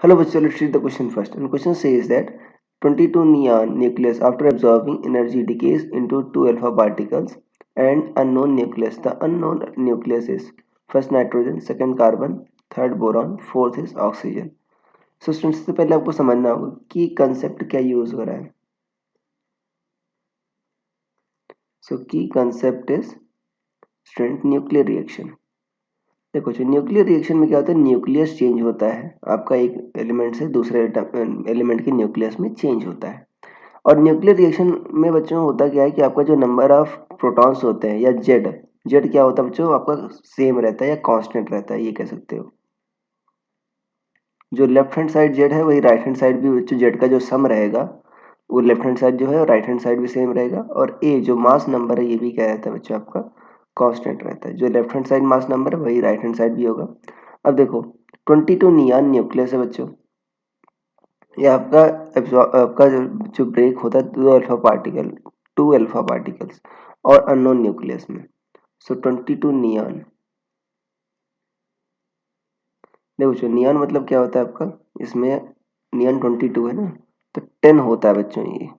Hello, bachcho, let's read the question first. And question says that 22 neon nucleus after absorbing energy decays into 2 alpha particles and unknown nucleus. The unknown nucleus is first nitrogen, second carbon, third boron, fourth is oxygen. So students सबसे पहले आपको समझना होगा कि concept क्या use हो रहा है. सो की concept is student nuclear reaction. देखो जो न्यूक्लियर रिएक्शन में क्या होता है, न्यूक्लियस चेंज होता है आपका एक एलिमेंट से दूसरे एलिमेंट के न्यूक्लियस में चेंज होता है. और न्यूक्लियर रिएक्शन में बच्चों होता क्या है कि आपका जो नंबर ऑफ प्रोटॉन्स होते हैं या जेड जेड क्या होता है बच्चों, आपका सेम रहता है या कांस्टेंट रहता है, ये कह सकते हो. जो लेफ्ट हैंड साइड जेड है वही राइट हैंड साइड भी बच्चों जेड का जो सम रहेगा वो लेफ्ट हैंड साइड जो है राइट हैंड साइड भी सेम रहेगा. और ए जो मास नंबर है ये भी क्या रहता है बच्चों आपका कांस्टेंट रहता है. जो left hand side mass number है वही राइट हैंड साइड भी होगा. अब देखो 22 नियॉन न्यूक्लियस है बच्चों. ये आपका जो ब्रेक होता है टू अल्फा पार्टिकल्स और अननोन न्यूक्लियस में. सो 22 नियॉन. देखो जो नियॉन मतलब क्या होता है आपका, इसमें नियॉन 22 है ना, तो 10 होता है बच्चों ये,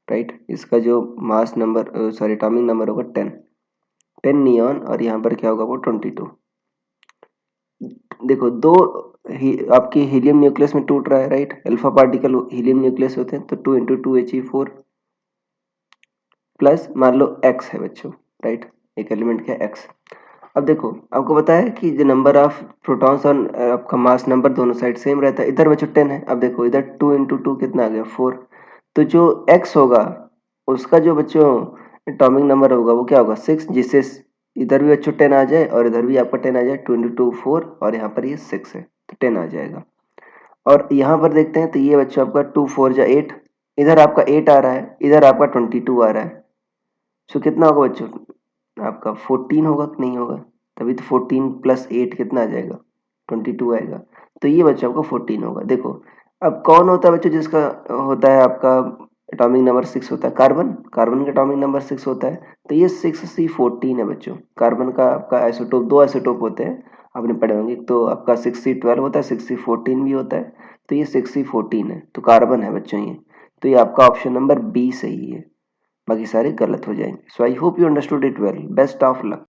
राइट. इसका जो mass number sorry atomic number होगा 10 नियॉन और यहाँ पर क्या होगा वो 22. देखो दो आपके हीलियम न्यूक्लियस में टूट रहा है, right. Alpha particle helium nucleus होते हैं तो 2 इंटू 2He4 प्लस मान लो x है बच्चों, राइट. एक एलिमेंट का x. अब देखो आपको पता है कि जो नंबर ऑफ प्रोटॉन्स और आपका मास नंबर दोनों साइड सेम रहता है. इधर बच्चों 10 है. अब देखो इधर 2 इंटू 2 कितना आ गया 4. तो जो x होगा उसका जो बच्चों एटॉमिक नंबर होगा वो क्या होगा 6, जिससे इधर भी बच्चों 10 आ जाए और इधर भी आपका 10 आ जाए. 2 इंटू 2 4 और यहाँ पर ये 6 है तो 10 आ जाएगा. और यहाँ पर देखते हैं तो ये बच्चों आपका 2 4 जा 8, इधर आपका 8 आ रहा है, इधर आपका 22 आ रहा है. सो कितना होगा बच्चों आपका 14 होगा कि नहीं होगा. तभी तो 14 प्लस 8 कितना आ जाएगा 22 आएगा. तो ये बच्चों आपका 14 होगा. देखो अब कौन होता है बच्चों जिसका होता है आपका एटॉमिक नंबर 6 होता है, कार्बन. कार्बन का एटॉमिक नंबर 6 होता है. तो ये 6C14 है बच्चों. कार्बन का आपका आइसोटोप, दो आइसोटोप होते हैं आपने पढ़े होंगे. तो आपका 6C12 होता है, 6C14 भी होता है. तो ये 6C14 है तो कार्बन है बच्चों ये. तो ये आपका ऑप्शन नंबर बी सही है, बाकी सारे गलत हो जाएंगे. So I hope you understood it well. Best of luck.